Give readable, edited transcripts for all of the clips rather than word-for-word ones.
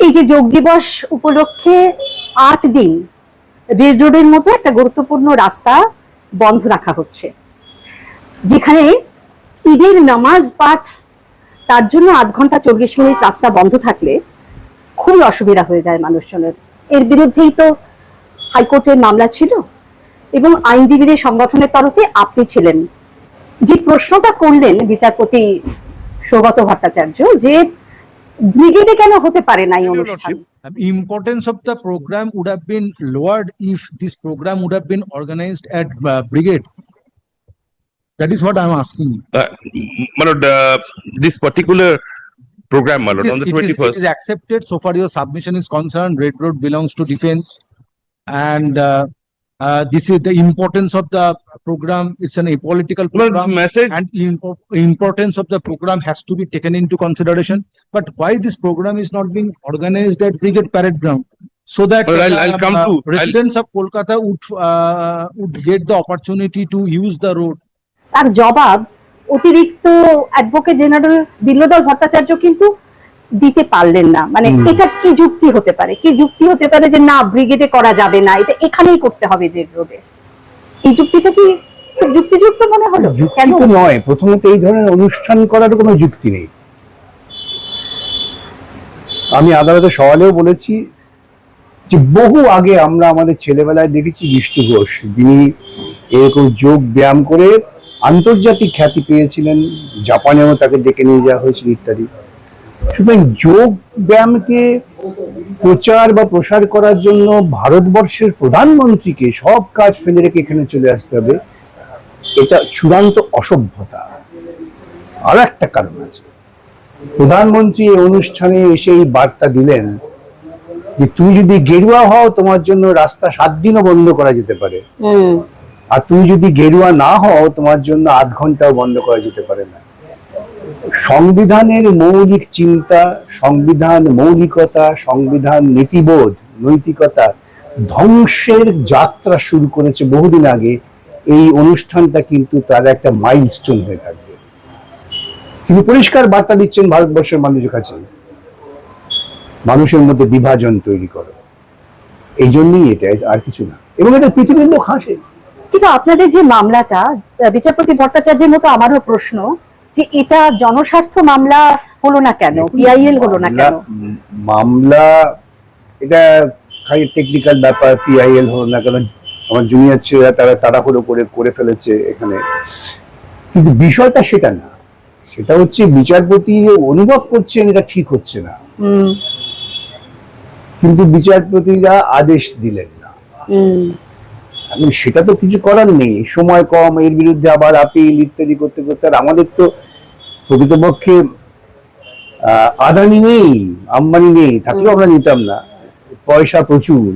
এই যে যোগ দিবস উপলক্ষে 8 দিন রেড রোডের মতো একটা গুরুত্বপূর্ণ রাস্তা বন্ধ রাখা হচ্ছে, যেখানে ঈদের নামাজ পাঠ তার জন্য 8 ঘন্টা 40 মিনিট রাস্তা বন্ধ থাকলে খুবই অসুবিধা হয়ে যায় মানুষজনের। এর বিরুদ্ধেই তো হাইকোর্টের মামলা ছিল এবং আইনজীবীদের সংগঠনের তরফে আপনি ছিলেন। যে প্রশ্নটা করলেন বিচারপতি সৌগত ভট্টাচার্য, যে ব্রিগেডে কেন হতে পারে না এই অনুষ্ঠান? Importance of the program would have been lowered if this program would have been organized at brigade. That is what I am asking. My lord, this particular program, my lord, on the 21st. It is accepted so far your submission is concerned. Red Road belongs to defense, and this is the importance of the program. It's an apolitical program, Message. and importance of the program has to be taken into consideration. But why this program is not being organized at Brigade Parade Ground, so that I'll come to residents of Kolkata would get the opportunity to use the road. তার জবাব অতিরিক্ত advocate general বিল্লদল Bhattacharya কিন্তু দিতে পারলেন না। মানে এটা কি যুক্তি হতে পারে? কি যুক্তি হতে পারে যে না ব্রিগেডে করা যাবে না, এটা এখানেই করতে হবে রেড রোডে? এই যুক্তিটা কি যুক্তিযুক্ত মনে হলো? কেন নয়? প্রথমত এই ধরনের অনুষ্ঠান করার কোনো যুক্তি নেই। আমি আদালতে সওয়ালেও বলেছি যে বহু আগে আমরা আমাদের ছেলেবেলায় দেখেছি বিষ্ণু ঘোষ, যিনি এরকম যোগ ব্যায়াম করে আন্তর্জাতিক খ্যাতি পেয়েছিলেন, জাপানেও তাকে ডেকে নিয়ে যাওয়া হয়েছিল ইত্যাদি। সুতরাং যোগ ব্যায়ামকে প্রচার বা প্রসার করার জন্য ভারতবর্ষের প্রধানমন্ত্রীকে সব কাজ ফেলে রেখে এখানে চলে আসতে হবে, এটা চূড়ান্ত অসভ্যতা। আর একটা কারণ আছে, প্রধানমন্ত্রী এই অনুষ্ঠানে এসে এই বার্তা দিলেন যে তুমি যদি গেরুয়া হও তোমার জন্য রাস্তা 7 দিনও বন্ধ করা যেতে পারে, আর তুমি যদি গেরুয়া না হও তোমার জন্য 8 ঘন্টাও বন্ধ করা যেতে পারে না। সংবিধানের মৌলিক চিন্তা, সংবিধান মৌলিকতা, সংবিধান নীতিবোধ, নৈতিকতা ধ্বংসের যাত্রা শুরু করেছে বহুদিন আগে। এই অনুষ্ঠানটা কিন্তু তার একটা মাইলস্টোন হয়ে থাকবে। তিনি পরিষ্কার বার্তা দিচ্ছেন ভারতবর্ষের মানুষের কাছে, মানুষের মধ্যে বিভাজন তৈরি করো, এই জন্যই এটা, আর কিছু না। এবং এটা পৃথিবীর লোক হাসে। কিন্তু আপনাদের যে মামলাটা, বিচারপতি ভট্টাচার্যের মতো আমারও প্রশ্ন যে এটা জনস্বার্থ মামলা হলো না কেন, পিআইএল হলো না কেন? মামলা এটা খালি টেকনিক্যাল ব্যাপার, পিআইএল হলো না কেন, আমার জুনিয়র ছেলেরা তারা তাড়াহুড়ো করে ফেলেছে এখানে, কিন্তু বিষয়টা সেটা না। সেটা হচ্ছে বিচারপতি অনুভব করছেন এটা ঠিক হচ্ছে না, কিন্তু বিচারপতিরা আদেশ দিলেন না। সেটা তো কিছু করার নেই, সময় কম, এর বিরুদ্ধে আবার আপিল ইত্যাদি করতে করতে। আর আমাদের তো প্রকৃতপক্ষে আদানি নেই, আম্বানি নেই, থাকলেও আমরা নিতাম না, পয়সা প্রচুর।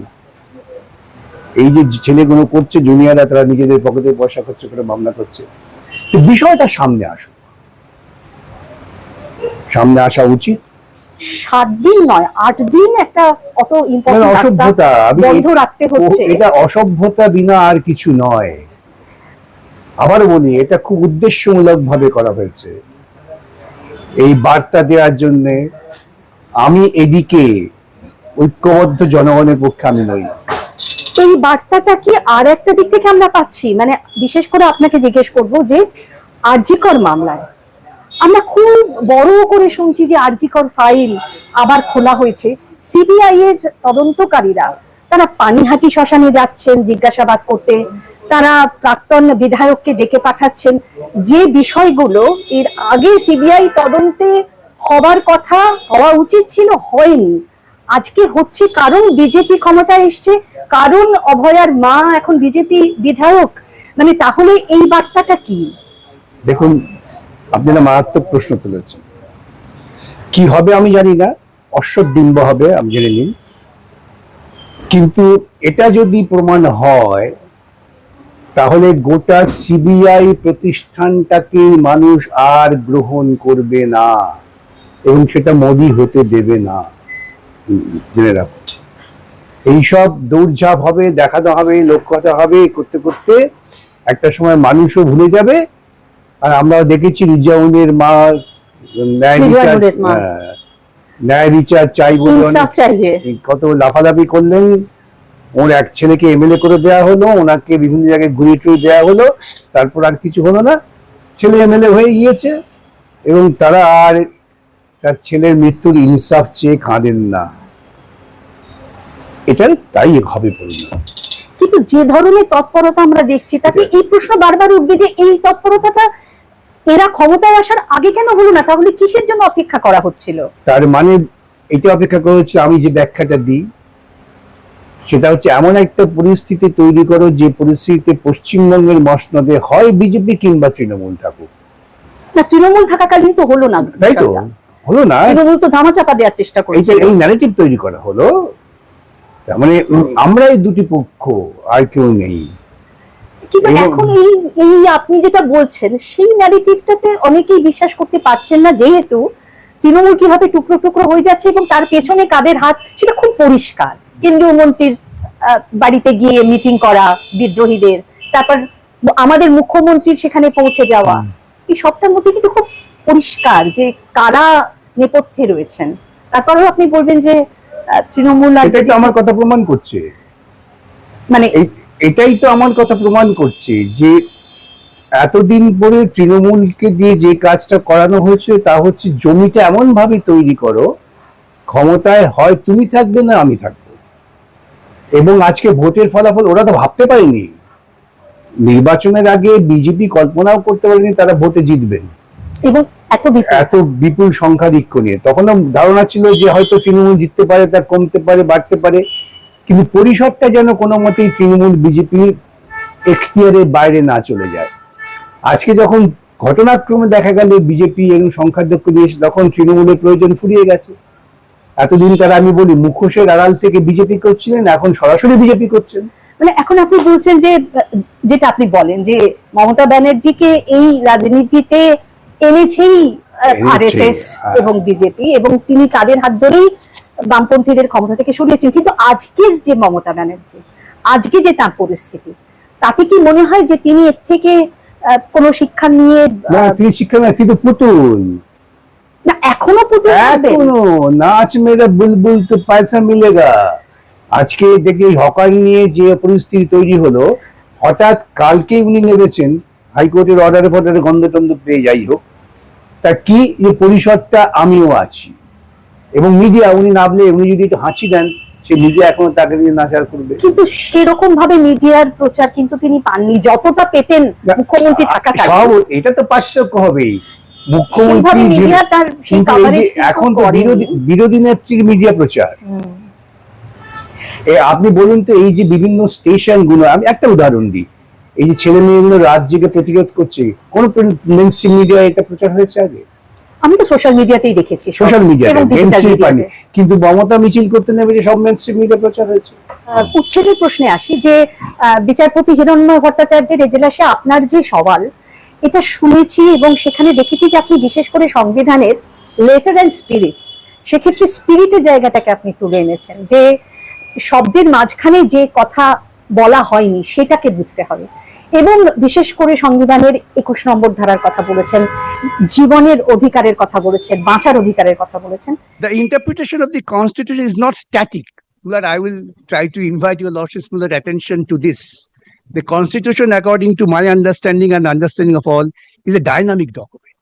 এই যে ছেলেগুলো করছে জুনিয়ররা, তারা নিজেদের পকেটে পয়সা খরচ করে মামলা করছে। বিষয়টা সামনে আসুক, সামনে আসা উচিত। 7 দিন নয় 8 দিন একটা অত ইম্পর্টেন্ট অসভ্যতা বন্ধ রাখতে হচ্ছে, এটা অসভ্যতা বিনা আর কিছু নয়। আবার বলি, এটা খুব উদ্দেশ্যমূলক ভাবে করা হয়েছে এই বার্তা দেওয়ার জন্য। আমি এদিকে ঐক্যবদ্ধ জনগণের পক্ষে আমি নই। এই বার্তাটা কি আর একটা দিক থেকে আমরা পাচ্ছি? মানে বিশেষ করে আপনাকে জিজ্ঞেস করব যে আরজিকর মামলায় আমরা খুব বড় করে শুনছি যে আরজিকর ফাইল আবার খোলা হয়েছে। সিবিআই এর তদন্তকারীরা তারা পানিহাটি শ্মশানে যাচ্ছেন জিজ্ঞাসাবাদ করতে, তারা প্রাক্তন বিধায়ককে ডেকে পাঠাচ্ছেন। যে বিষয়গুলো এর আগে সিবিআই তদন্তে হবার কথা, হওয়া উচিত ছিল, হয়নি, আজকে হচ্ছে কারণ বিজেপি ক্ষমতায় এসছে, কারণ অভয়ার মা এখন বিজেপি বিধায়ক। মানে তাহলে এই বার্তাটা কি? দেখুন, আপনারা মারাত্মক প্রশ্ন তুলেছেন। কি হবে আমি জানি না, অশ্বডিম্ব হবে আমি জেনে নিন। কিন্তু এটা যদি প্রমাণ হয় তাহলে গোটা সিবিআই প্রতিষ্ঠানটাকে মানুষ আর গ্রহণ করবে না, এবং সেটা মোদি হতে দেবে না। জেনে রাখো, এইসব দৌড়ঝাঁপ হবে, দেখাতে হবে, লোককথা হবে, করতে করতে একটা সময় মানুষও ভুলে যাবে। আর আমরা দেখেছি রিজাউনের মা, ন্যায় বিচার চাই বলে ইনসাফ চাইয়ে কত লাফালাফি করলেন। ওর এক ছেলেকে এমএলএ করে দেওয়া হলো, ওনাকে বিভিন্ন জায়গায় ঘুরিয়ে টুরিয়ে দেওয়া হলো, তারপর আর কিছু হলো না, ছেলে এমএলএ হয়ে গিয়েছে। এবং তারা আর তার ছেলের মৃত্যুর ইনসাফ চেয়ে কাঁদেন না। এটা তাই হবে পরিণাম। কিন্তু যে ধরনের তৎপরতা আমরা দেখছি তাতে এই প্রশ্ন বারবার উঠবে যে এই তৎপরতাটা এরা ক্ষমতায় আসার আগে কেন হলো না? তাহলে কিসের জন্য অপেক্ষা করা হচ্ছিল? তার মানে এটা অপেক্ষা করা হচ্ছে, আমি যে ব্যাখ্যাটা দিই সেটা হচ্ছে এমন একটা পরিস্থিতি তৈরি করো যে পরিস্থিতিতে পশ্চিমবঙ্গের মসনদে হয় বিজেপি কিংবা তৃণমূল থাকুক। না, তৃণমূল থাকাকালীন তো হলো না, তাই তো হলো না, তৃণমূল তো ধামাচাপা দেওয়ার চেষ্টা করেছে। এই ন্যারেটিভ তৈরি করা হলো। তার মানে আমরাই দুটি পক্ষ, আর কেউ নেই। কিন্তু এখন এই আপনি যেটা বলছেন সেই ন্যারেটিভটাতে অনেকেই বিশ্বাস করতে পারছেন না, যেহেতু তৃণমূল কিভাবে টুকরো টুকরো হয়ে যাচ্ছে এবং তার পেছনে কাদের হাত সেটা খুব পরিষ্কার। কেন্দ্রীয় মন্ত্রীর বাড়িতে গিয়ে মিটিং করা বিদ্রোহীদের, তারপর আমাদের মুখ্যমন্ত্রীর সেখানে পৌঁছে যাওয়া, এই সবটার মধ্যে কিন্তু খুব পরিষ্কার যে কারা নেপথ্যে রয়েছেন। তারপরেও আপনি বলবেন যে তৃণমূল, এটাই তো আমার কথা প্রমাণ করছে, মানে এটাই তো আমার কথা প্রমাণ করছে যে এতদিন পরে তৃণমূলকে দিয়ে যে কাজটা করানো হয়েছে তা হচ্ছে জমিটা এমন ভাবে তৈরি করো, ক্ষমতায় হয় তুমি থাকবে না আমি থাকবো। এবং আজকে ভোটের ফলাফল ওরা তো ভাবতে পারেনি, নির্বাচনের আগে বিজেপি কল্পনাও করতে পারেনি তারা ভোটে জিতবেন এবং এত বিপুল সংখ্যাধিক্য নিয়ে। তখনও ধারণা ছিল যে হয়তো তৃণমূল জিততে পারে, তা কমতে পারে, বাড়তে পারে, কিন্তু পরিষদটা যেন কোনো মতেই তৃণমূল বিজেপির এখতিয়ারের বাইরে না চলে যায়। আজকে যখন ঘটনাক্রমে দেখা গেল বিজেপি এবং সংখ্যাধ্যক্ষ দিয়েছে, তখন তৃণমূলের প্রয়োজন ফুরিয়ে গেছে। এতদিন তারা, আমি বলি, মুখোশের আড়াল থেকে বিজেপি করছিলেন, এখন সরাসরি বিজেপি করছেন। মানে এখন আপনি বলছেন যে যেটা আপনি বলেন যে মমতা ব্যানার্জিকে এই রাজনীতিতে এনেছেই আরএসএস এবং বিজেপি, এবং তিনি তাদের হাত ধরেই বামপন্থীদের ক্ষমতা থেকে সরিয়েছেন। কিন্তু আজকের যে মমতা ব্যানার্জি, আজকে যে তার পরিস্থিতি, তাতে কি মনে হয় যে তিনি এর থেকে কোনো শিক্ষা নিয়ে? না, তিনি শিক্ষা না, তিনি তো পুতুল। না, এখনো পুতুল, এখনো নাচ মেরা বুলবুল তো পয়সা মিলেগা। আজকে দেখি হকার নিয়ে যে পরিস্থিতি তৈরি হলো, হঠাৎ কালকে উনি নেমেছেন হাইকোর্টের অর্ডারে গন্ধ টন্ধ পেয়ে, যাই হোক, তা কি যে পরিষদটা আমিও আছি, এবং মিডিয়া উনি নামলে উনি যদি একটু হাঁচি দেন, সে মিডিয়া এখনো তাকে নিয়ে নাচার করবে। কিন্তু সেরকম ভাবে মিডিয়ার প্রচার কিন্তু তিনি পাননি যতটা পেতেন মুখ্যমন্ত্রী থাকাকালীন। এটা তো পার্থক্য হবেই, মুখ্যমন্ত্রী এখন তো বিরোধী নেত্রীর মিডিয়া প্রচার। আপনি বলুন তো, এই যে বিভিন্ন স্টেশন গুলো, আমি একটা উদাহরণ দিই, এই যে ছেলে মেয়েগুলো রাত জেগে প্রতিরোধ করছে, কোন মেইনস্ট্রিম মিডিয়া এটা প্রচার হয়েছে আগে? আমি তো সোশ্যাল মিডিয়াতেই দেখেছি, সোশ্যাল মিডিয়াতে মেইনস্ট্রিম পানি, কিন্তু মমতা মিছিল করতে নেবে যে সব মেইনস্ট্রিম মিডিয়া প্রচার হয়েছে। উচ্ছেদের প্রশ্নে আসি যে বিচারপতি হিরণ্ময় ভট্টাচার্যের এজলাসে আপনার যে সওয়াল, এটা শুনেছি এবং সেখানে দেখেছি যে আপনি বিশেষ করে সংবিধানের লেটার এন্ড স্পিরিট, সেক্ষেত্রে স্পিরিটের জায়গাটাকে আপনি তুলে এনেছেন, যে শব্দের মাঝখানে যে কথা বলা হয়নি সেটাকে বুঝতে হবে, এবং বিশেষ করে সংবিধানের 21 নম্বর ধারার কথা বলেছেন, জীবনের অধিকারের কথা বলেছেন, বাঁচার অধিকারের কথা বলেছেন। The interpretation of the Constitution is not static. But I will try to invite your Lordship's attention to this. The Constitution, according to my understanding and understanding of all, is a dynamic document.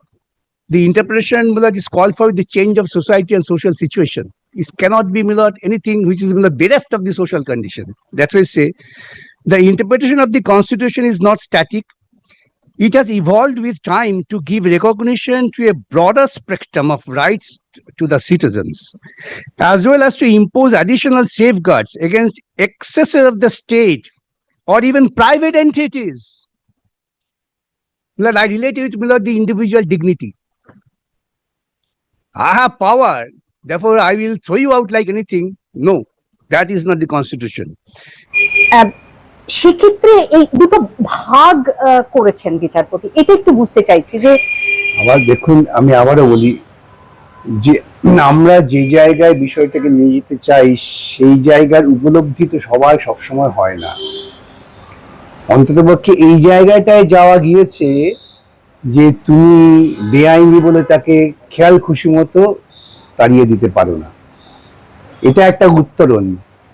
The interpretation is called for the change of society and social situation. It cannot be anything which is bereft of the social condition. That's why I say the interpretation of the Constitution is not static. It has evolved with time to give recognition to a broader spectrum of rights to the citizens, as well as to impose additional safeguards against excesses of the state or even private entities. I relate it to the individual dignity. I have power, therefore I will throw you out like anything. No, that is not the Constitution. সেক্ষেত্রে এই দুটো ভাগ করেছেন বিচারপতি, এটা একটু বুঝতে চাইছি। যে আবার দেখুন, আমি আবারও বলি যে আমরা যে জায়গায় বিষয়টাকে নিয়ে যেতে চাই সেই জায়গার উপলব্ধি তো সবার সবসময় হয় না। অন্ততপক্ষে এই জায়গাটায় যাওয়া গিয়েছে যে তুমি বেআইনি বলে তাকে খেয়াল খুশি মতো তাড়িয়ে দিতে পারো না। এটা একটা উত্তরণ।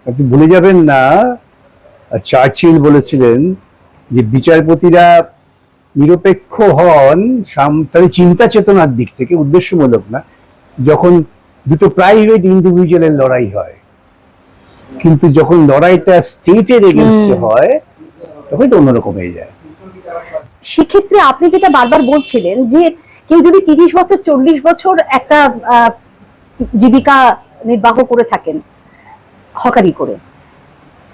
আপনি ভুলে যাবেন না, চার্চিল বলেছিলেন যে বিচারপতিরা নিরপেক্ষ হন তাদের চিন্তা চেতনার দিক থেকে, উদ্দেশ্যমূলক না, যখন দুটো প্রাইভেট ইন্ডিভিজুয়ালের লড়াই হয়। কিন্তু যখন লড়াইটা স্টেটের এগেনস্টে হয় তখন এটা অন্যরকম হয়ে যায়। সেক্ষেত্রে আপনি যেটা বারবার বলছিলেন যে কেউ যদি 30 বছর 40 বছর একটা জীবিকা নির্বাহ করে থাকেন হকারি করে,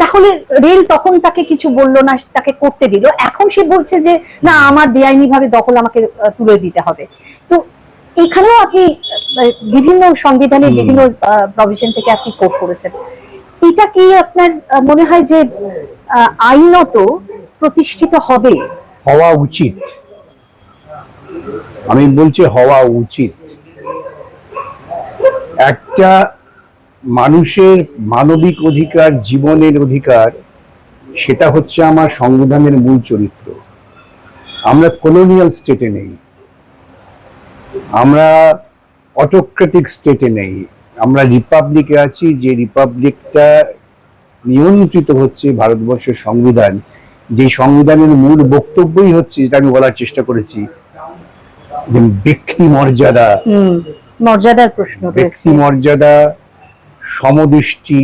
তাহলে রেল তখন তাকে কিছু বললো না, তাকে করতে দিল। এখন সে বলছে যে না, আমার বেআইনি ভাবে দখল আমাকে তুলে দিতে হবে। তো এখানেও আপনি বিভিন্ন সংবিধানের বিভিন্ন প্রভিশন থেকে আপনি কোট করেছেন। এটা কি আপনার মনে হয় যে আইনত প্রতিষ্ঠিত হবে? হওয়া উচিত, আমি বলছি হওয়া উচিত। একটা মানুষের মানবিক অধিকার, জীবনের অধিকার, সেটা হচ্ছে আমার সংবিধানের মূল চরিত্র। আমরা কলোনিয়াল স্টেটে নেই, আমরা অটোক্রেটিক স্টেটে নেই, আমরা রিপাবলিকে আছি। যে রিপাবলিকটা নিয়ন্ত্রিত হচ্ছে ভারতবর্ষের সংবিধান, যে সংবিধানের মূল বক্তব্যই হচ্ছে, যেটা আমি বলার চেষ্টা করেছি, যে ব্যক্তি মর্যাদা, মর্যাদার প্রশ্ন রয়েছে, ব্যক্তি মর্যাদা, সমদৃষ্টি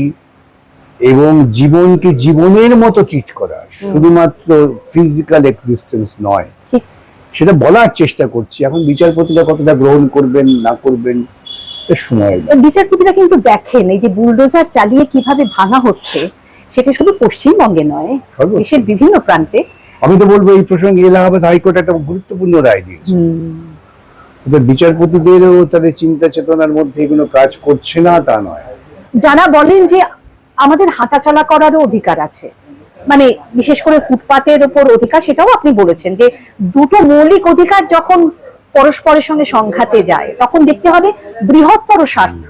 এবং জীবনকে জীবনের মতো ট্রিট করা, শুধুমাত্র ফিজিক্যাল এক্সিস্টেন্স নয়। ঠিক, সেটা বলার চেষ্টা করছি। এখন বিচারপতিরা কতটা গ্রহণ করবেন না করবেন সময়। বিচারপতিরা কিন্তু দেখেন এই যে বুলডোজার চালিয়ে কিভাবে ভাঙা হচ্ছে, সেটা শুধু পশ্চিমবঙ্গে নয়, দেশের বিভিন্ন প্রান্তে। আমি তো বলবো এই প্রসঙ্গে এলাহাবাদ হাইকোর্ট একটা গুরুত্বপূর্ণ রায় দিয়েছে। বিচারপতিদেরও তাদের চিন্তা চেতনার মধ্যে এগুলো কাজ করছে না তা নয়। যারা বলেন যে আমাদের হাঁটাচলা করারও অধিকার আছে, মানে বিশেষ করে ফুটপাতের উপর অধিকার, সেটাও আপনি বলেছেন যে দুটো মৌলিক অধিকার যখন পরস্পরের সঙ্গে সংঘাতে যায় তখন দেখতে হবে বৃহত্তর স্বার্থ।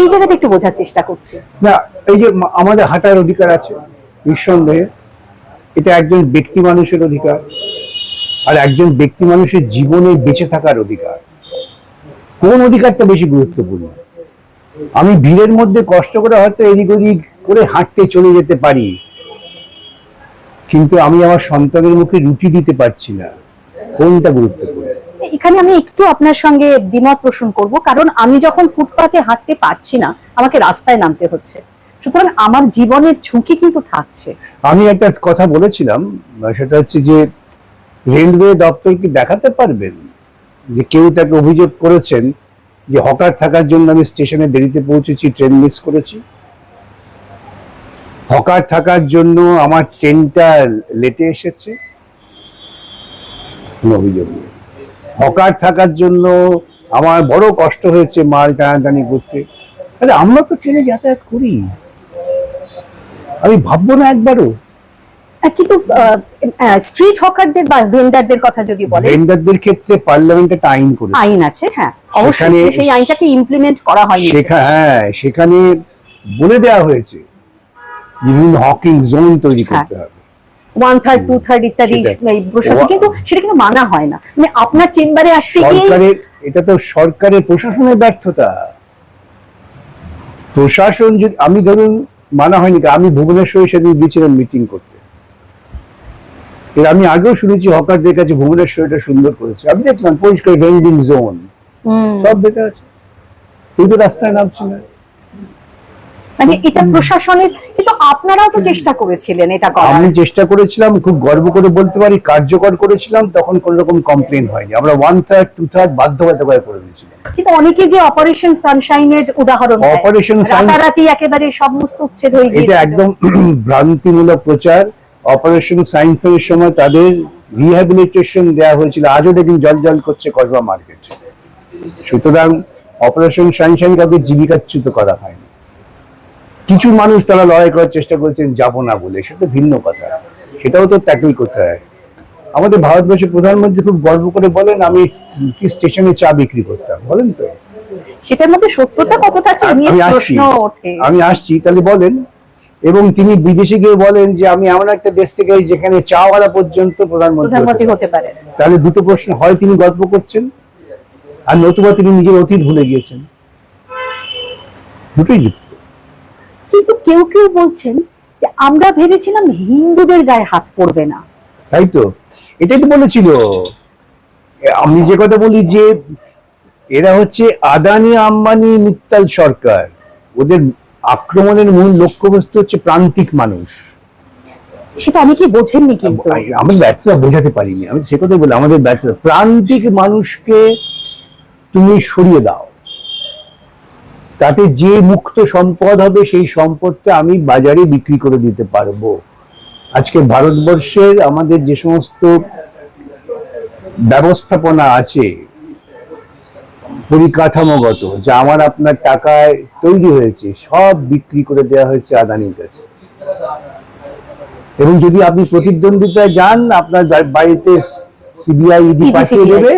এই জায়গাটা একটু বোঝার চেষ্টা করছি। না, এই যে আমাদের হাঁটার অধিকার আছে, নিঃসন্দেহে এটা একজন ব্যক্তি মানুষের অধিকার, আর একজন ব্যক্তি মানুষের জীবনে বেঁচে থাকার অধিকার। কোন অধিকারটা বেশি গুরুত্বপূর্ণ? আমি ভিড়ের মধ্যে কষ্ট করে হয়তো এদিক ওদিক করে হাঁটতে চলে যেতে পারি, কিন্তু আমি আমার সন্তানের মুখে রুটি দিতে পারছি না। কোনটা গুরুত্বপূর্ণ? এখানে আমি একটু আপনার সঙ্গে দ্বিমত পোষণ করব, কারণ আমি যখন ফুটপাতে হাঁটতে পারছি না, আমাকে রাস্তায় নামতে হচ্ছে, সুতরাং আমার জীবনের ঝুঁকি কিন্তু থাকছে। আমি একটা কথা বলেছিলাম, সেটা হচ্ছে যে রেলওয়ে দপ্তর কি দেখাতে পারবেন যে কেউ তাকে অভিযোগ করেছেন যে হকার থাকার জন্য আমি স্টেশনে দেরিতে পৌঁছেছি, ট্রেন মিস করেছি, হকার থাকার জন্য আমার ট্রেনটা লেটে এসেছে? অভিযোগ নেই। হকার থাকার জন্য আমার বড় কষ্ট হয়েছে মাল টানাটানি করতে। আরে আমরা তো ট্রেনে যাতায়াত করি, আমি ভাববো না একবারও? কিন্তু স্ট্রিট হকারদের বা ভেন্ডারদের কথা যদি বলেন, ভেন্ডারদের ক্ষেত্রে পার্লামেন্টে একটা আইন করেছে, আইন আছে, হ্যাঁ অবশ্যই, সেই আইনটাকে ইমপ্লিমেন্ট করা হয়নি। সেখানে বলে দেওয়া হয়েছে বিভিন্ন হকিং জোন তৈরি করতে হবে, 1/3 2/3 ইত্যাদি প্রশ্নটি, কিন্তু সেটা কিন্তু মানা হয় না। মানে আপনার চেম্বারে আসতে গিয়ে এটা তো সরকারের প্রশাসনের ব্যর্থতা। প্রশাসন যদি, আমি ধরুন মানা হয়নি, আমি ভুবনেশ্বরে সেদিন গিয়েছিলাম মিটিং করতে, আমি আগেও শুনেছি হকারদের কাছে ভুবনেশ্বরটা সুন্দর করেছে, আমি দেখলাম পরিষ্কার ভেন্ডিং জোন সব বেকার আছে, কিন্তু রাস্তায় নামছে না। মানে এটা প্রশাসনের, কিন্তু আপনারাও তো চেষ্টা করেছিলেন এটা করার। আমি চেষ্টা করেছিলাম, খুব গর্ব করে বলতে পারি কার্যকর করেছিলাম, তখন কোন রকম কমপ্লেন হয়নি। আমরা 1/3 2/3 বাধ্যবাধকতায় করে দিয়েছিলাম। কিন্তু অনেকে যে অপারেশন সানশাইনের উদাহরণ দেয়, অপারেশন রাতারাতি একেবারে সমস্ত উচ্ছেদ হয়ে গিয়েছিল, এটা একদম ভ্রান্তিমূলক প্রচার। অপারেশন সাইন্সের সময় তাদের রিহ্যাবিলিটেশন দেওয়া হয়েছিল, আজও দেখুন জল জল করছে কসবা মার্কেট। সুতরাং অপারেশন সানশাইন কাউকে জীবিকাচ্যুত করা হয়নি। কিছু মানুষ তারা লড়াই করার চেষ্টা করেছেন যাব না বলে, সেটা ভিন্ন কথা, সেটাও তো ট্যাকল করতে হয়। আমাদের ভারতবর্ষের প্রধানমন্ত্রী খুব গর্ব করে বলেন আমি কি স্টেশনে চা বিক্রি করতাম, বলেন তো সেটার মধ্যে সত্যতা কতটা আছে নিয়ে প্রশ্ন ওঠে। আমি আসছি, তাহলে বলেন। এবং তিনি বিদেশে গিয়ে বলেন যে আমি এমন একটা দেশ থেকে যেখানে চাওয়ালা পর্যন্ত প্রধানমন্ত্রী হতে পারে। তাহলে দুটো প্রশ্ন, হয় তিনি গল্প করছেন, আর নতুবা তিনি নিজের অতীত ভুলে গিয়েছেন। দুটোই যুক্ত। কিন্তু কেউ কেউ বলছেন যে আমরা ভেবেছিলাম হিন্দুদের গায়ে হাত পড়বে না। তাই তো, এটাই তো বলেছিল। আমি যে কথা বলি যে এরা হচ্ছে আদানি আম্বানি মিত্তাল সরকার, ওদের আক্রমণের মূল লক্ষ্যবস্তু হচ্ছে প্রান্তিক মানুষ। সেটা অনেকেই বোঝেননি কিন্তু। আমি ব্যর্থতা বোঝাতে পারিনি, আমি সে কথাই বলি, আমাদের ব্যর্থতা। প্রান্তিক মানুষকে তুমি সরিয়ে দাও, তাতে যে মুক্ত সম্পদ হবে সেই সম্পদটা আমি বাজারে বিক্রি করে দিতে পারবো। আজকে ভারতবর্ষের আমাদের যে সমস্ত ব্যবস্থাপনা আছে পরিকাঠামোগত, যা আমার আপনার টাকায় তৈরি হয়েছে, সব বিক্রি করে দেওয়া হয়েছে আদানির কাছে। এবং যদি আপনি প্রতিদ্বন্দ্বিতায় যান, আপনার বাড়িতে সিবিআই ইডি পাঠিয়ে দেবে,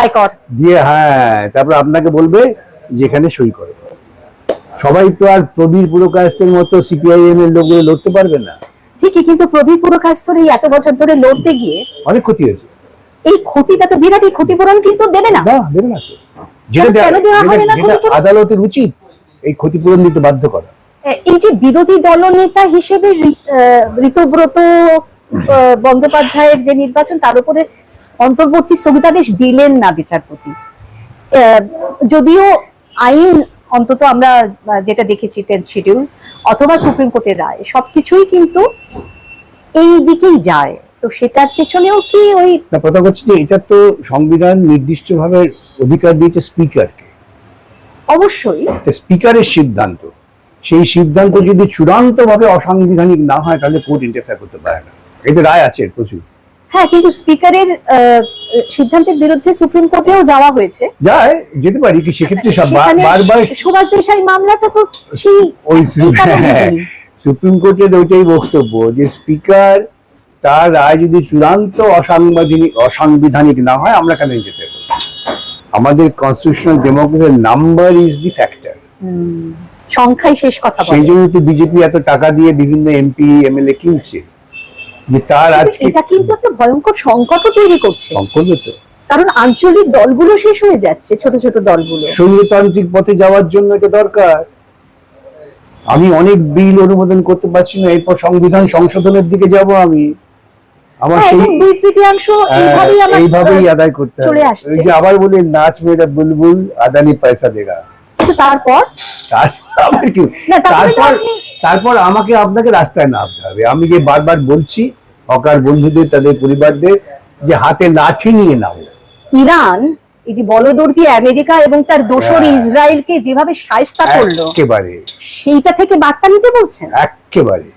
আয়কর দিয়ে হ্যাঁ, তারপর আপনাকে বলবে যেখানে সই করে। সবাই তো আর প্রবীর পুরকায়স্থের মতো সিপিআইএম এর লোকগুলো লড়তে পারবে না। ঠিকই, কিন্তু প্রবীর পুরকায়স্থর এই এত বছর ধরে লড়তে গিয়ে অনেক ক্ষতি হয়েছে। এই ক্ষতিটা তো বিরাট, এই ক্ষতিপূরণ কিন্তু দেবে না। না, দেবে না তো। যেটা কেন দেওয়া হবে না যেটা ক্ষতিপূরণ? আদালতের উচিত এই ক্ষতিপূরণ দিতে বাধ্য করা। এই যে বিরোধী দলনেতা হিসেবে ঋতব্রত বন্দ্যোপাধ্যায়ের যে নির্বাচন, তার উপরে অন্তর্বর্তী স্থগিতাদেশ দিলেন না বিচারপতি। যদিও আইন, অন্তত আমরা যেটা দেখেছি 10th শিডিউল অথবা সুপ্রিম কোর্টের রায়, সবকিছুই কিন্তু এই দিকেই যায়। তো সেটার পেছনেও কি ওই না, কথা হচ্ছে যে এটা তো সংবিধান নির্দিষ্টভাবে অধিকার দিয়েছে স্পিকারকে। অবশ্যই স্পিকারের সিদ্ধান্ত, সেই সিদ্ধান্ত যদি চূড়ান্তভাবে অসাংবিধানিক না হয় তাহলে কোর্ট ইন্টারফেয়ার করতে পারে না। এতে রায় আছে প্রচুর। হ্যাঁ, কিন্তু স্পিকারের সিদ্ধান্তের বিরুদ্ধে সুপ্রিম কোর্টেও যাওয়া হয়েছে। যায়, যেতে পারি কি সেক্ষেত্রে সেখানে বারবার সুভাষ দেশাই মামলাটা তো সেই ওই এই কারণেই। সুপ্রিম কোর্টের ওইটাই বক্তব্য যে স্পিকার তার রায় যদি চূড়ান্ত অসাংবিধানিক না হয় আমরা কেন যেতে পারি। আমাদের কনস্টিটিউশনাল ডেমোক্রেসির নাম্বার ইজ দি ফ্যাক্টর। সংখ্যাই শেষ কথা সেই বলে। জন্য তো বিজেপি এত টাকা দিয়ে বিভিন্ন এমপি এমএলএ কিনছে, যে তার আজকে এটা কিন্তু একটা ভয়ঙ্কর সংকটও তৈরি করছে, সংকট তো। কারণ আঞ্চলিক দলগুলো শেষ হয়ে যাচ্ছে, ছোট ছোট দলগুলো। স্বৈরতান্ত্রিক পথে যাওয়ার জন্য এটা দরকার। আমি অনেক বিল অনুমোদন করতে পারছি না, এরপর সংবিধান সংশোধনের দিকে যাব আমি। আমার হ্যাঁ, সেই এবং 2/3 এইভাবেই আদায় করতে চলে হবে। আসছে। ওই যে আবার বলে নাচ মেয়েরা বুলবুল আদানি পয়সা দেগা। কিন্তু তারপর আবার কি? না, তারপরে তো তারপর আপনি- তারপর আমাকে আপনাকে রাস্তায় নামতে হবে। আমি যে বারবার বলছি হকার বন্ধুদের, তাদের পরিবারদের, যে হাতে লাঠি নিয়ে নাও। ইরান এই যে বলদর্পী আমেরিকা এবং তার দোসর হ্যাঁ। ইসরায়েলকে যেভাবে শায়েস্তা করলো, একেবারে সেইটা থেকে বার্তা নিতে বলছেন। একেবারে